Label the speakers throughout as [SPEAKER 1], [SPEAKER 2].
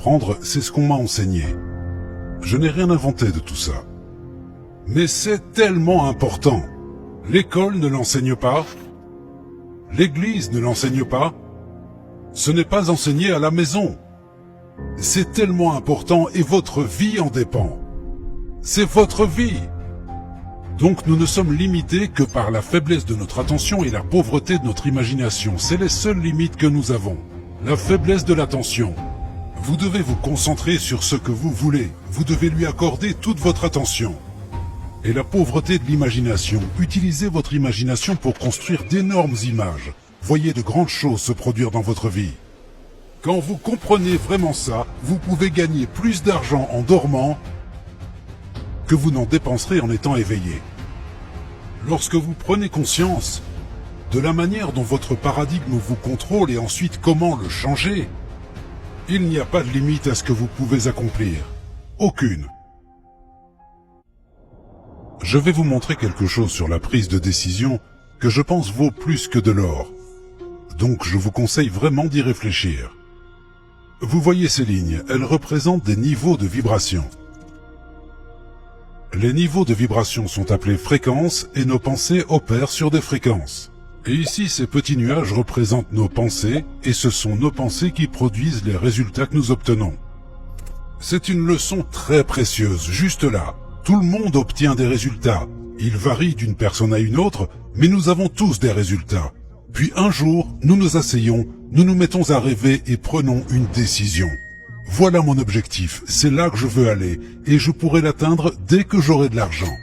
[SPEAKER 1] comprendre, c'est ce qu'on m'a enseigné. Je n'ai rien inventé de tout ça. Mais c'est tellement important. L'école ne l'enseigne pas. L'Église ne l'enseigne pas. Ce n'est pas enseigné à la maison. C'est tellement important et votre vie en dépend. C'est votre vie. Donc nous ne sommes limités que par la faiblesse de notre attention et la pauvreté de notre imagination. C'est les seules limites que nous avons. La faiblesse de l'attention. Vous devez vous concentrer sur ce que vous voulez. Vous devez lui accorder toute votre attention. Et la pauvreté de l'imagination. Utilisez votre imagination pour construire d'énormes images. Voyez de grandes choses se produire dans votre vie. Quand vous comprenez vraiment ça, vous pouvez gagner plus d'argent en dormant que vous n'en dépenserez en étant éveillé. Lorsque vous prenez conscience de la manière dont votre paradigme vous contrôle et ensuite comment le changer, il n'y a pas de limite à ce que vous pouvez accomplir. Aucune. Je vais vous montrer quelque chose sur la prise de décision que je pense vaut plus que de l'or. Donc je vous conseille vraiment d'y réfléchir. Vous voyez ces lignes, elles représentent des niveaux de vibration. Les niveaux de vibration sont appelés fréquences et nos pensées opèrent sur des fréquences. Et ici, ces petits nuages représentent nos pensées et ce sont nos pensées qui produisent les résultats que nous obtenons. C'est une leçon très précieuse, juste là. Tout le monde obtient des résultats. Ils varient d'une personne à une autre, mais nous avons tous des résultats. Puis un jour, nous nous asseyons, nous nous mettons à rêver et prenons une décision. Voilà mon objectif, c'est là que je veux aller, et je pourrai l'atteindre dès que j'aurai de l'argent.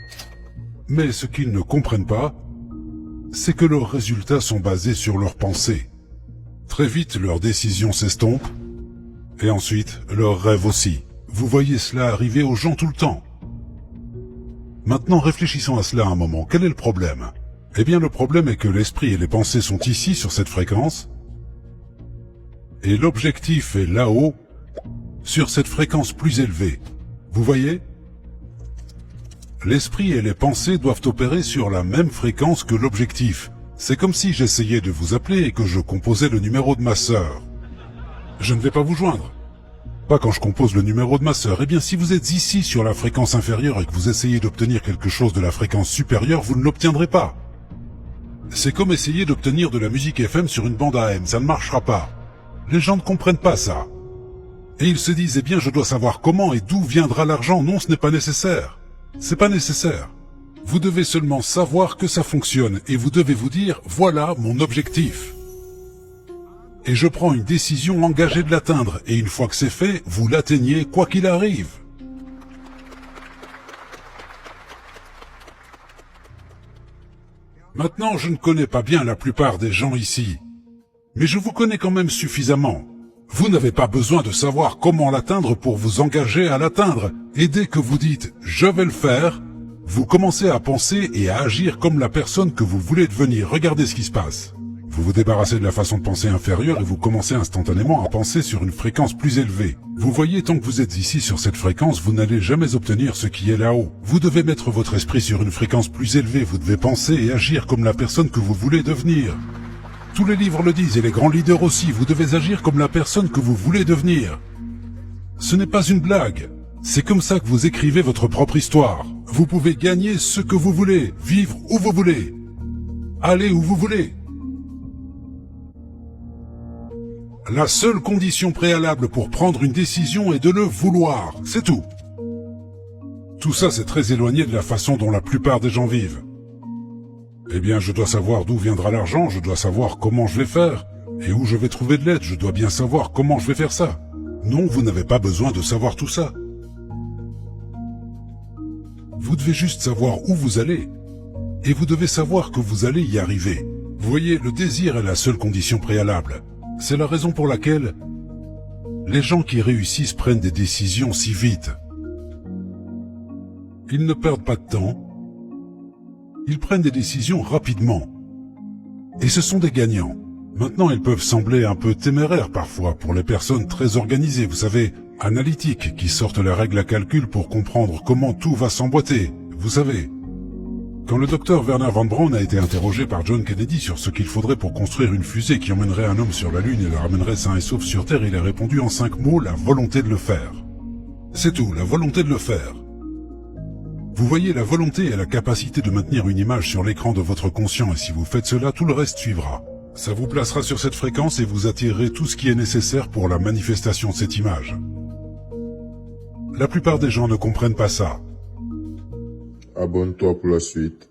[SPEAKER 1] Mais ce qu'ils ne comprennent pas, c'est que leurs résultats sont basés sur leurs pensées. Très vite, leurs décisions s'estompent, et ensuite, leurs rêves aussi. Vous voyez cela arriver aux gens tout le temps. Maintenant, réfléchissons à cela un moment. Quel est le problème ? Eh bien, le problème est que l'esprit et les pensées sont ici, sur cette fréquence, et l'objectif est là-haut, sur cette fréquence plus élevée. Vous voyez ? L'esprit et les pensées doivent opérer sur la même fréquence que l'objectif. C'est comme si j'essayais de vous appeler et que je composais le numéro de ma sœur. Je ne vais pas vous joindre. Pas quand je compose le numéro de ma sœur. Eh bien, si vous êtes ici sur la fréquence inférieure et que vous essayez d'obtenir quelque chose de la fréquence supérieure, vous ne l'obtiendrez pas. C'est comme essayer d'obtenir de la musique FM sur une bande AM. Ça ne marchera pas. Les gens ne comprennent pas ça. Et ils se disent, eh bien, je dois savoir comment et d'où viendra l'argent. Non, ce n'est pas nécessaire. C'est pas nécessaire. Vous devez seulement savoir que ça fonctionne et vous devez vous dire, voilà mon objectif. Et je prends une décision engagée de l'atteindre. Et une fois que c'est fait, vous l'atteignez quoi qu'il arrive. Maintenant, je ne connais pas bien la plupart des gens ici. Mais je vous connais quand même suffisamment. Vous n'avez pas besoin de savoir comment l'atteindre pour vous engager à l'atteindre. Et dès que vous dites « je vais le faire », vous commencez à penser et à agir comme la personne que vous voulez devenir. Regardez ce qui se passe. Vous vous débarrassez de la façon de penser inférieure et vous commencez instantanément à penser sur une fréquence plus élevée. Vous voyez, tant que vous êtes ici sur cette fréquence, vous n'allez jamais obtenir ce qui est là-haut. Vous devez mettre votre esprit sur une fréquence plus élevée. Vous devez penser et agir comme la personne que vous voulez devenir. Tous les livres le disent et les grands leaders aussi, vous devez agir comme la personne que vous voulez devenir. Ce n'est pas une blague. C'est comme ça que vous écrivez votre propre histoire. Vous pouvez gagner ce que vous voulez, vivre où vous voulez, aller où vous voulez. La seule condition préalable pour prendre une décision est de le vouloir, c'est tout. Tout ça, c'est très éloigné de la façon dont la plupart des gens vivent. Eh bien, je dois savoir d'où viendra l'argent, je dois savoir comment je vais faire, et où je vais trouver de l'aide, je dois bien savoir comment je vais faire ça. Non, vous n'avez pas besoin de savoir tout ça. Vous devez juste savoir où vous allez, et vous devez savoir que vous allez y arriver. Vous voyez, le désir est la seule condition préalable. C'est la raison pour laquelle les gens qui réussissent prennent des décisions si vite. Ils ne perdent pas de temps. Ils prennent des décisions rapidement. Et ce sont des gagnants. Maintenant, ils peuvent sembler un peu téméraires parfois pour les personnes très organisées, vous savez, analytiques, qui sortent les règles à calcul pour comprendre comment tout va s'emboîter, vous savez. Quand le docteur Werner von Braun a été interrogé par John Kennedy sur ce qu'il faudrait pour construire une fusée qui emmènerait un homme sur la Lune et le ramènerait sain et sauf sur Terre, il a répondu en 5 mots, la volonté de le faire. C'est tout, la volonté de le faire. Vous voyez, la volonté est la capacité de maintenir une image sur l'écran de votre conscient, et si vous faites cela, tout le reste suivra. Ça vous placera sur cette fréquence et vous attirerez tout ce qui est nécessaire pour la manifestation de cette image. La plupart des gens ne comprennent pas ça.
[SPEAKER 2] Abonne-toi pour la suite.